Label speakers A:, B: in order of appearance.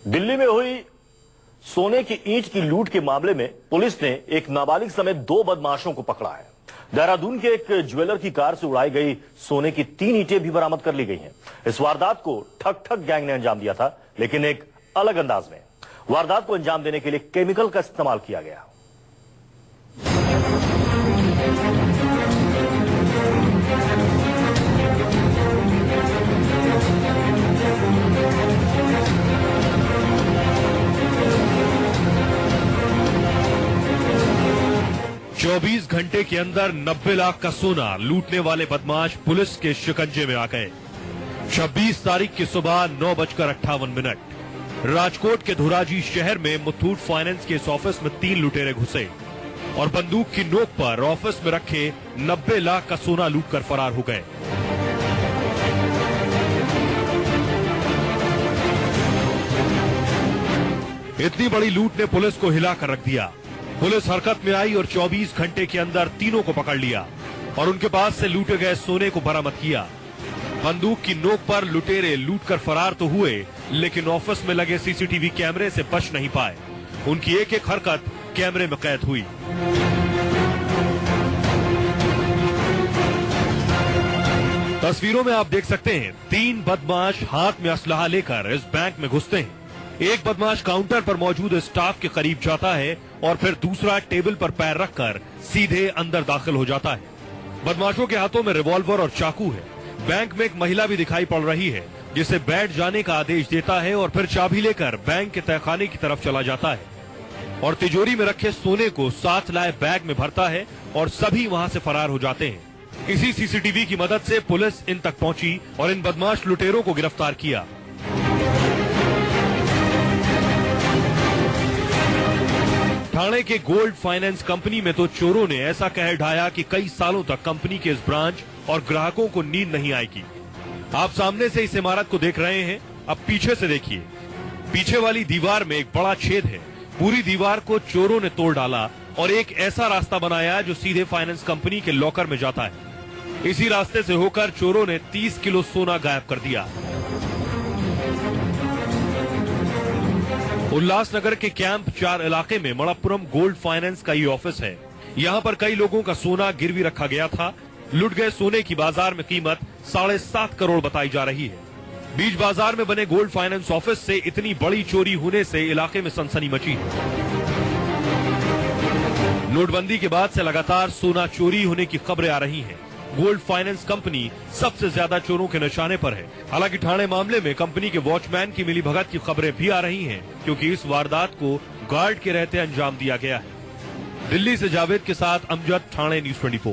A: दिल्ली में हुई सोने की ईंट की लूट के मामले में पुलिस ने एक नाबालिग समेत 2 बदमाशों को पकड़ा है। देहरादून के एक ज्वेलर की कार से उड़ाई गई सोने की 3 ईंटें भी बरामद कर ली गई हैं। इस वारदात को ठक ठक गैंग ने अंजाम दिया था, लेकिन एक अलग अंदाज में। वारदात को अंजाम देने के लिए केमिकल का इस्तेमाल किया गया।
B: 24 घंटे के अंदर 90 लाख का सोना लूटने वाले बदमाश पुलिस के शिकंजे में आ गए। 26 तारीख की सुबह 9:58 राजकोट के धोराजी शहर में मुथूट फाइनेंस के इस ऑफिस में 3 लुटेरे घुसे और बंदूक की नोक पर ऑफिस में रखे 90 लाख का सोना लूटकर फरार हो गए। इतनी बड़ी लूट ने पुलिस को हिलाकर रख दिया। पुलिस हरकत में आई और 24 घंटे के अंदर तीनों को पकड़ लिया और उनके पास से लूटे गए सोने को बरामद किया। बंदूक की नोक पर लुटेरे लूटकर फरार तो हुए, लेकिन ऑफिस में लगे सीसीटीवी कैमरे से बच नहीं पाए। उनकी एक एक हरकत कैमरे में कैद हुई। तस्वीरों में आप देख सकते हैं 3 बदमाश हाथ में असलहा लेकर इस बैंक में घुसते हैं। एक बदमाश काउंटर पर मौजूद स्टाफ के करीब जाता है और फिर दूसरा टेबल पर पैर रखकर सीधे अंदर दाखिल हो जाता है। बदमाशों के हाथों में रिवॉल्वर और चाकू है। बैंक में एक महिला भी दिखाई पड़ रही है, जिसे बैठ जाने का आदेश देता है और फिर चाबी लेकर बैंक के तहखाने की तरफ चला जाता है और तिजोरी में रखे सोने को साथ लाए बैग में भरता है और सभी वहां से फरार हो जाते हैं। इसी सीसीटीवी की मदद से पुलिस इन तक पहुंची और इन बदमाश लुटेरों को गिरफ्तार किया। ठाणे के गोल्ड फाइनेंस कंपनी में तो चोरों ने ऐसा कह ढाया कि कई सालों तक कंपनी के इस ब्रांच और ग्राहकों को नींद नहीं आएगी। आप सामने से इस इमारत को देख रहे हैं, अब पीछे से देखिए। पीछे वाली दीवार में एक बड़ा छेद है। पूरी दीवार को चोरों ने तोड़ डाला और एक ऐसा रास्ता बनाया जो सीधे फाइनेंस कंपनी के लॉकर में जाता है। इसी रास्ते से होकर चोरों ने 30 किलो सोना गायब कर दिया। उल्लासनगर के कैंप 4 इलाके में मणप्पुरम गोल्ड फाइनेंस का ये ऑफिस है। यहाँ पर कई लोगों का सोना गिरवी रखा गया था। लुट गए सोने की बाजार में कीमत 7.5 करोड़ बताई जा रही है। बीच बाजार में बने गोल्ड फाइनेंस ऑफिस से इतनी बड़ी चोरी होने से इलाके में सनसनी मची है। नोटबंदी के बाद से लगातार सोना चोरी होने की खबरें आ रही हैं। गोल्ड फाइनेंस कंपनी सबसे ज्यादा चोरों के निशाने पर है। हालांकि ठाणे मामले में कंपनी के वॉचमैन की मिलीभगत की खबरें भी आ रही हैं, क्योंकि इस वारदात को गार्ड के रहते अंजाम दिया गया है। दिल्ली से जावेद के साथ अमजद, ठाणे न्यूज़ 24।